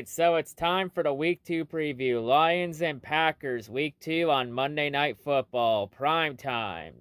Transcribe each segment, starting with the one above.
Alright, so it's time for the Week 2 preview. Lions and Packers, Week 2 on Monday Night Football, prime time.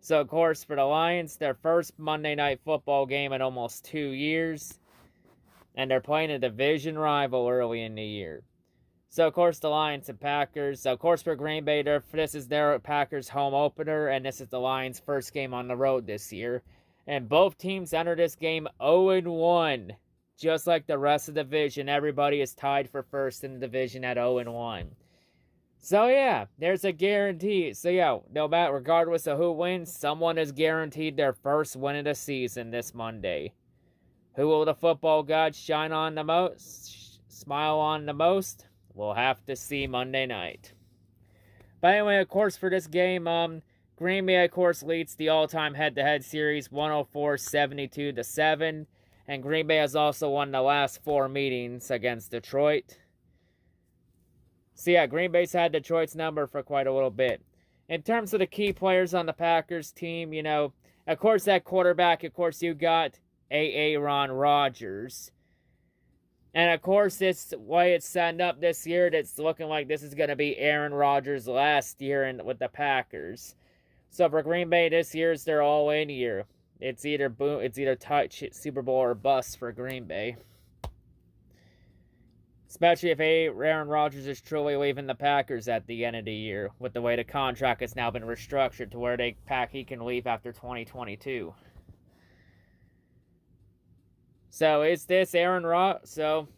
So, of course, for the Lions, their first Monday Night Football game in almost 2 years. And they're playing a division rival early in the year. So, of course, the Lions and Packers. So, of course, for Green Bay, this is their Packers home opener. And this is the Lions' first game on the road this year. And both teams enter this game 0-1. Just like the rest of the division, everybody is tied for first in the division at 0-1. So yeah, there's a guarantee. So yeah, no matter, regardless of who wins, someone is guaranteed their first win of the season this Monday. Who will the football gods shine on the most, smile on the most? We'll have to see Monday night. But anyway, of course, for this game, Green Bay, of course, leads the all-time head-to-head series 104-72-7. And Green Bay has also won the last 4 meetings against Detroit. So yeah, Green Bay's had Detroit's number for quite a little bit. In terms of the key players on the Packers team, you know, of course that quarterback, of course you got Aaron Rodgers. And of course this way it's setting up this year, it's looking like this is going to be Aaron Rodgers' last year with the Packers. So for Green Bay, this year is their all-in year. It's either touch Super Bowl or bust for Green Bay. Especially if Aaron Rodgers is truly leaving the Packers at the end of the year, with the way the contract has now been restructured to where he can leave after 2022. So is this will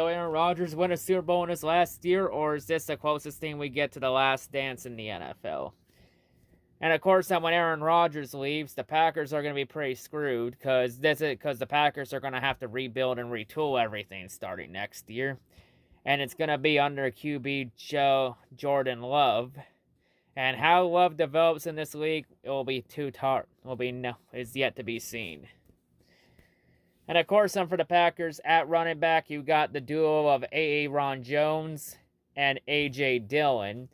Aaron Rodgers win a Super Bowl in his last year, or is this the closest thing we get to the last dance in the NFL? And of course, when Aaron Rodgers leaves, the Packers are going to be pretty screwed because the Packers are going to have to rebuild and retool everything starting next year. And it's going to be under QB Jordan Love. And how Love develops in this league, is yet to be seen. And of course, for the Packers, at running back, you got the duo of Aaron Jones and A.J. Dillon.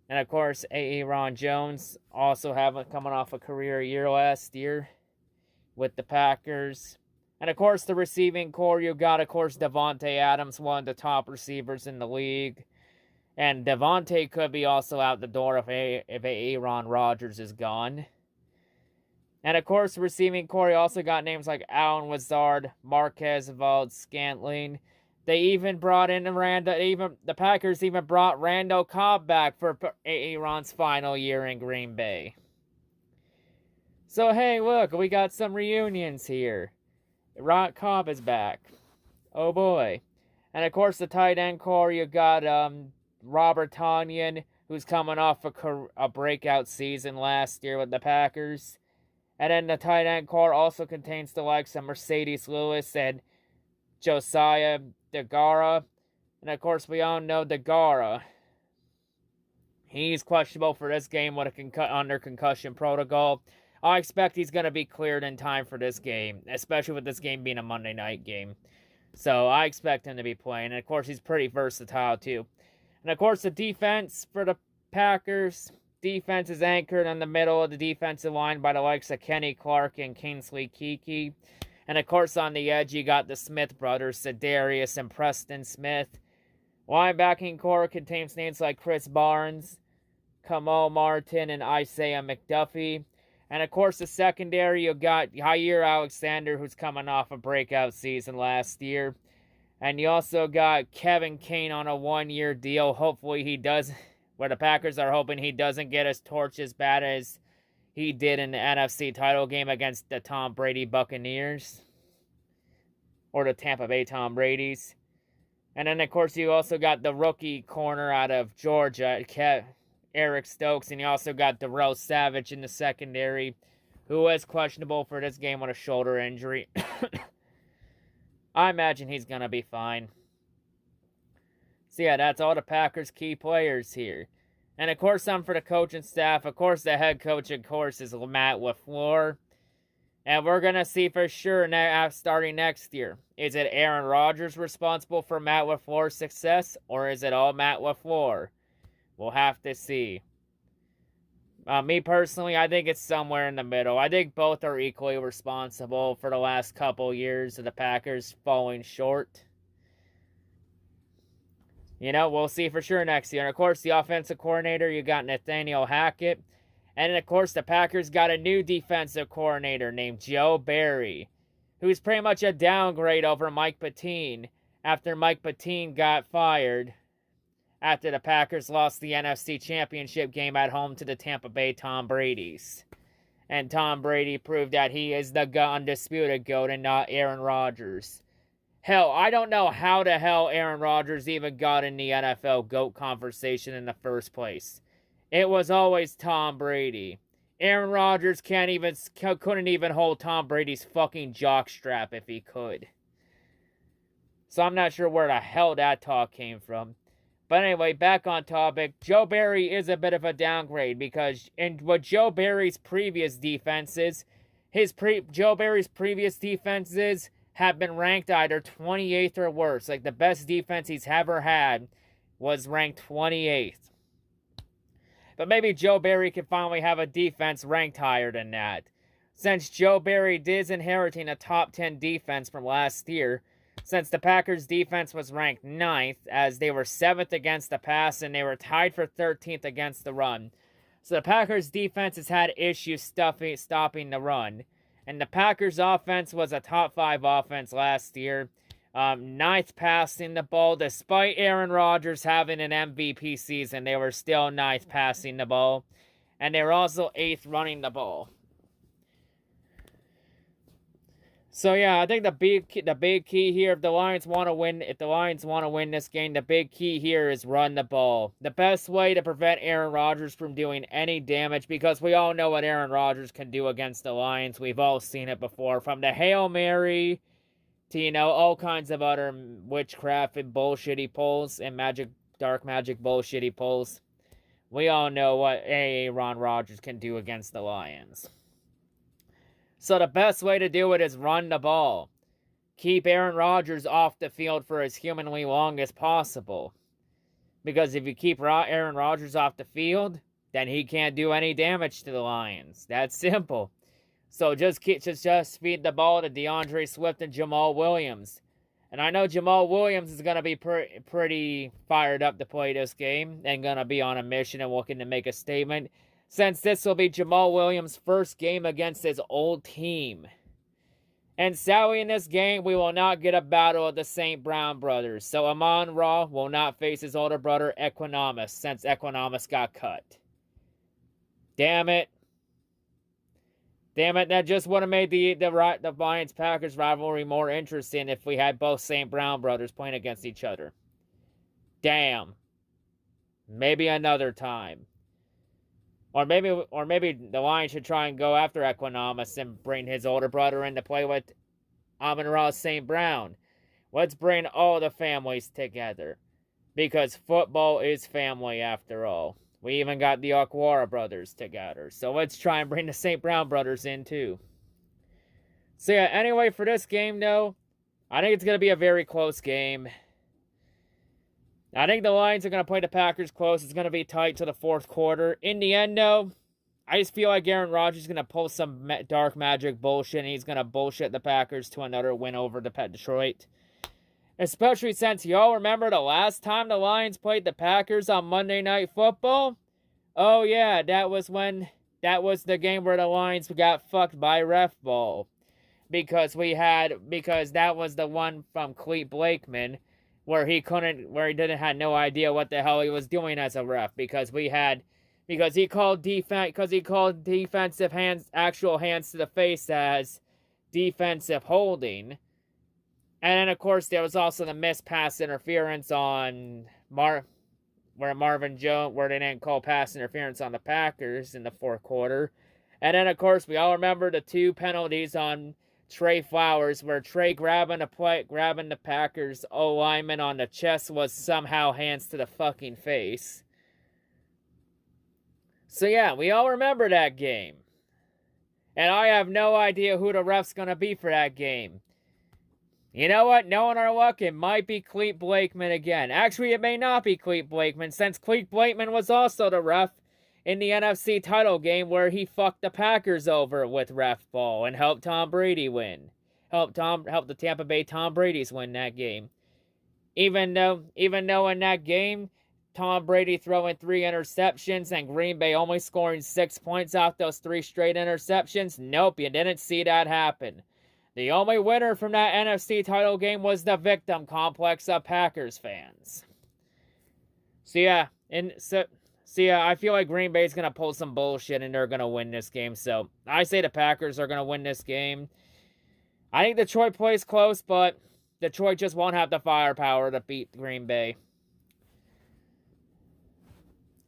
And of course, Aaron Jones also coming off a career year last year with the Packers. And of course, the receiving core, you got, of course, Davante Adams, one of the top receivers in the league. And Davante could be also out the door if Aaron Rodgers is gone. And of course, the receiving core, you also got names like Allen Lazard, Marquez Valdes-Scantling. They even brought in the Packers even brought Randall Cobb back for Aaron's final year in Green Bay. So hey, look, we got some reunions here. Cobb is back. Oh boy. And of course, the tight end core, you got Robert Tonyan, who's coming off a breakout season last year with the Packers. And then the tight end core also contains the likes of Mercedes Lewis and Josiah DeGara. And of course, we all know DeGara. He's questionable for this game under concussion protocol. I expect he's going to be cleared in time for this game, especially with this game being a Monday night game. So I expect him to be playing. And of course, he's pretty versatile too. And of course, the defense for the Packers. Defense is anchored in the middle of the defensive line by the likes of Kenny Clark and Kingsley Keke. And of course, on the edge, you got the Smith brothers, Sedarius and Preston Smith. Linebacking core contains names like Chris Barnes, Kamal Martin, and Isaiah McDuffie. And of course, the secondary, you got Jair Alexander, who's coming off a breakout season last year. And you also got Kevin Kane on a 1-year deal. Hopefully he does, where the Packers are hoping he doesn't get his torch as bad as he did in the NFC title game against the Tom Brady Buccaneers. Or the Tampa Bay Tom Bradys. And then, of course, you also got the rookie corner out of Georgia, Eric Stokes. And you also got Darrell Savage in the secondary, who is questionable for this game with a shoulder injury. I imagine he's going to be fine. So, yeah, that's all the Packers' key players here. And, of course, for the coaching staff. Of course, the head coach, of course, is Matt LaFleur. And we're going to see for sure starting next year. Is it Aaron Rodgers responsible for Matt LaFleur's success? Or is it all Matt LaFleur? We'll have to see. Me personally, I think it's somewhere in the middle. I think both are equally responsible for the last couple years of the Packers falling short. You know, we'll see for sure next year. And, of course, the offensive coordinator, you got Nathaniel Hackett. And, of course, the Packers got a new defensive coordinator named Joe Barry, who's pretty much a downgrade over Mike Pettine after Mike Pettine got fired after the Packers lost the NFC Championship game at home to the Tampa Bay Tom Brady's. And Tom Brady proved that he is the undisputed GOAT and not Aaron Rodgers. Hell, I don't know how the hell Aaron Rodgers even got in the NFL GOAT conversation in the first place. It was always Tom Brady. Aaron Rodgers couldn't even hold Tom Brady's fucking jockstrap if he could. So I'm not sure where the hell that talk came from. But anyway, back on topic. Joe Barry is a bit of a downgrade because in what Joe Barry's previous defenses, Joe Barry's previous defenses have been ranked either 28th or worse. Like the best defense he's ever had was ranked 28th. But maybe Joe Barry could finally have a defense ranked higher than that. Since Joe Barry is inheriting a top 10 defense from last year, since the Packers' defense was ranked 9th, as they were 7th against the pass and they were tied for 13th against the run. So the Packers' defense has had issues stopping the run. And the Packers' offense was a top 5 offense last year. 9th passing the ball. Despite Aaron Rodgers having an MVP season, they were still 9th passing the ball. And they were also 8th running the ball. So yeah, I think the big key here, if the Lions want to win this game, the big key here is run the ball. The best way to prevent Aaron Rodgers from doing any damage, because we all know what Aaron Rodgers can do against the Lions. We've all seen it before, from the Hail Mary to, you know, all kinds of other witchcraft and bullshit he pulls and dark magic bullshit he pulls. We all know what Aaron Rodgers can do against the Lions. So the best way to do it is run the ball. Keep Aaron Rodgers off the field for as humanly long as possible. Because if you keep Aaron Rodgers off the field, then he can't do any damage to the Lions. That's simple. So just feed the ball to DeAndre Swift and Jamal Williams. And I know Jamal Williams is going to be pretty fired up to play this game and going to be on a mission and looking to make a statement, since this will be Jamal Williams' first game against his old team. And sadly in this game, we will not get a battle of the St. Brown brothers. So Amon-Ra will not face his older brother Equanimus, since Equanimus got cut. Damn it. Damn it, that just would have made the Lions-Packers rivalry more interesting if we had both St. Brown brothers playing against each other. Damn. Maybe another time. Or maybe the Lions should try and go after Equanimus and bring his older brother in to play with Amon-Ra St. Brown. Let's bring all the families together. Because football is family after all. We even got the Okwara brothers together. So let's try and bring the St. Brown brothers in too. So yeah, anyway, for this game though, I think it's going to be a very close game. I think the Lions are going to play the Packers close. It's going to be tight to the fourth quarter. In the end, though, I just feel like Aaron Rodgers is going to pull some dark magic bullshit, and he's going to bullshit the Packers to another win over the Detroit. Especially since y'all remember the last time the Lions played the Packers on Monday Night Football? Oh, yeah, that was the game where the Lions got fucked by ref ball. Because that was the one from Clete Blakeman, where he had no idea what the hell he was doing as a ref, because he called defensive actual hands to the face as defensive holding. And then of course there was also the missed pass interference on where Marvin Jones, where they didn't call pass interference on the Packers in the fourth quarter. And then of course we all remember the 2 penalties on Trey Flowers, where Trey grabbing the Packers O-lineman on the chest was somehow hands to the fucking face. So yeah, we all remember that game. And I have no idea who the ref's gonna be for that game. You know what? Knowing our luck, it might be Clete Blakeman again. Actually, it may not be Clete Blakeman, since Clete Blakeman was also the ref in the NFC title game where he fucked the Packers over with ref ball and helped Tom Brady win. Helped the Tampa Bay Tom Brady's win that game. Even though in that game, Tom Brady throwing 3 interceptions and Green Bay only scoring 6 points off those 3 straight interceptions, nope, you didn't see that happen. The only winner from that NFC title game was the victim complex of Packers fans. So yeah, I feel like Green Bay's going to pull some bullshit and they're going to win this game. So I say the Packers are going to win this game. I think Detroit plays close, but Detroit just won't have the firepower to beat Green Bay.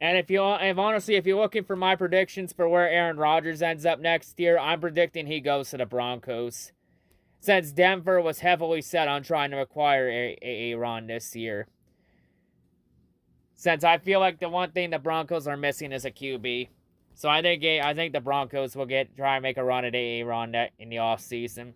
And if you're looking for my predictions for where Aaron Rodgers ends up next year, I'm predicting he goes to the Broncos. Since Denver was heavily set on trying to acquire Aaron this year. Since I feel like the one thing the Broncos are missing is a QB. So I think the Broncos will try and make a run at Aaron in the offseason.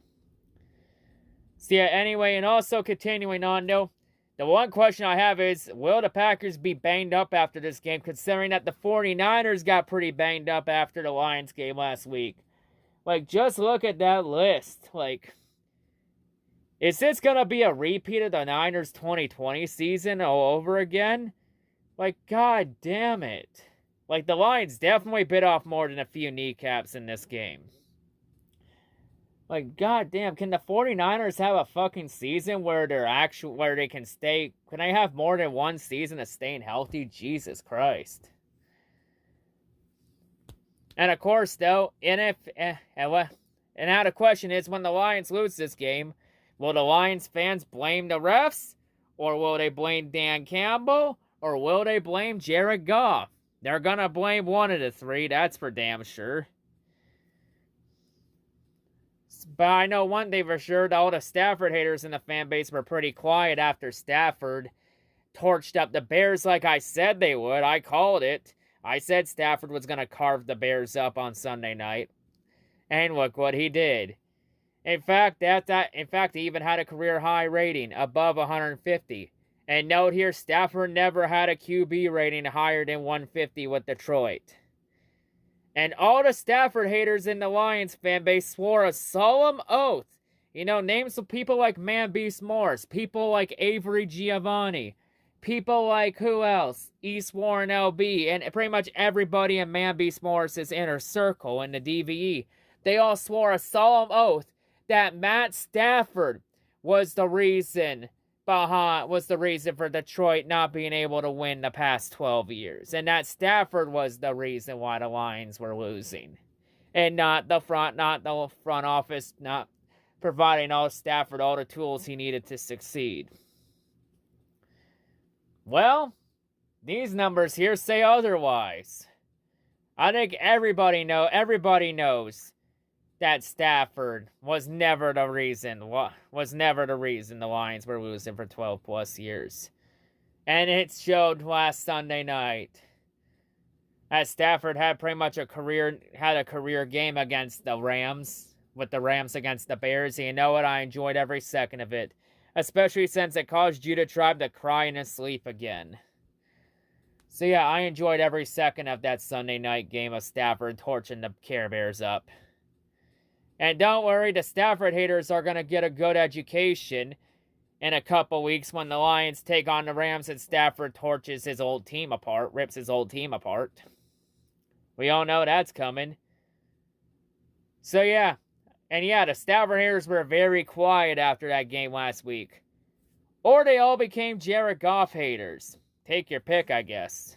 So yeah, anyway, and also continuing on though, the one question I have is, will the Packers be banged up after this game, considering that the 49ers got pretty banged up after the Lions game last week? Like, just look at that list. Like, is this going to be a repeat of the Niners 2020 season all over again? Like, god damn it. Like, the Lions definitely bit off more than a few kneecaps in this game. Like, goddamn, can the 49ers have a fucking season where they can stay? Can they have more than one season of staying healthy? Jesus Christ. And of course, though, now the question is, when the Lions lose this game, will the Lions fans blame the refs? Or will they blame Dan Campbell? Or will they blame Jared Goff? They're gonna blame one of the three, that's for damn sure. But I know one thing for sure, all the Stafford haters in the fan base were pretty quiet after Stafford torched up the Bears like I said they would. I called it. I said Stafford was going to carve the Bears up on Sunday night. And look what he did. In fact, he even had a career-high rating, above 150. And note here, Stafford never had a QB rating higher than 150 with Detroit. And all the Stafford haters in the Lions fan base swore a solemn oath. You know, names of people like Man Beast Morris, people like Avery Giovanni, people like who else? East Warren LB, and pretty much everybody in Man Beast Morris's inner circle in the DVE. They all swore a solemn oath that Matt Stafford was the reason for Detroit not being able to win the past 12 years. And that Stafford was the reason why the Lions were losing. And not the front office not providing Stafford all the tools he needed to succeed. Well, these numbers here say otherwise. I think everybody knows that Stafford was never the reason the Lions were losing for 12 plus years. And it showed last Sunday night. As Stafford had pretty much a career game against the Rams, with the Rams against the Bears. And you know what? I enjoyed every second of it. Especially since it caused Judah Tribe to cry in his sleep again. So yeah, I enjoyed every second of that Sunday night game of Stafford torching the Care Bears up. And don't worry, the Stafford haters are going to get a good education in a couple weeks when the Lions take on the Rams and Stafford torches his old team apart, rips his old team apart. We all know that's coming. So yeah, and yeah, the Stafford haters were very quiet after that game last week. Or they all became Jared Goff haters. Take your pick, I guess.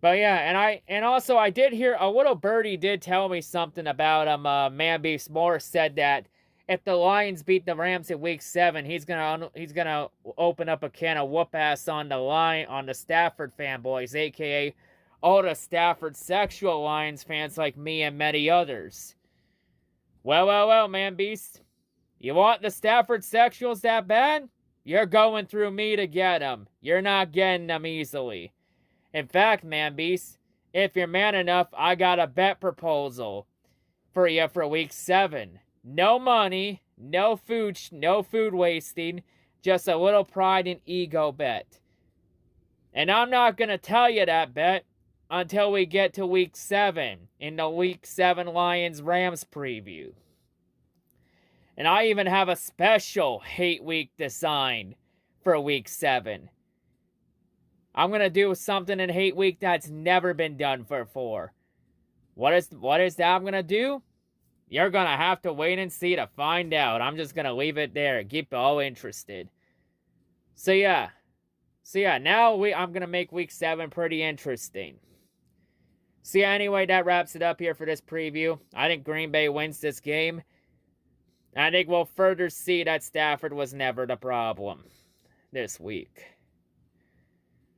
But yeah, and also I did hear, a little birdie did tell me something about him. Man Beast Morris said that if the Lions beat the Rams in Week 7, he's gonna open up a can of whoop ass on the Stafford fanboys, aka all the Stafford sexual Lions fans like me and many others. Well, Man Beast, you want the Stafford sexuals that bad? You're going through me to get them. You're not getting them easily. In fact, Man Beast, if you're man enough, I got a bet proposal for you for Week 7. No money, no food wasting, just a little pride and ego bet. And I'm not going to tell you that bet until we get to Week 7 in the Week 7 Lions-Rams preview. And I even have a special hate week designed for week 7. I'm going to do something in hate week that's never been done before. What is that I'm going to do? You're going to have to wait and see to find out. I'm just going to leave it there. Keep you all interested. So yeah, now I'm going to make week 7 pretty interesting. So yeah, anyway, that wraps it up here for this preview. I think Green Bay wins this game. I think we'll further see that Stafford was never the problem this week.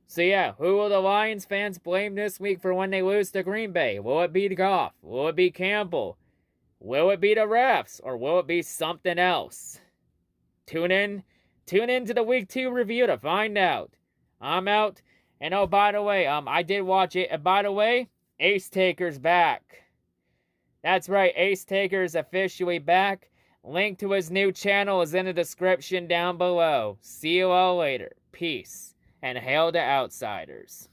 So yeah, who will the Lions fans blame this week for when they lose to Green Bay? Will it be Goff? Will it be Campbell? Will it be the refs? Or will it be something else? Tune in to the week 2 review to find out. I'm out. And oh, by the way, I did watch it. By the way, Ace Taker's back. That's right, Ace Taker is officially back. Link to his new channel is in the description down below. See you all later. Peace. And hail to Outsiders.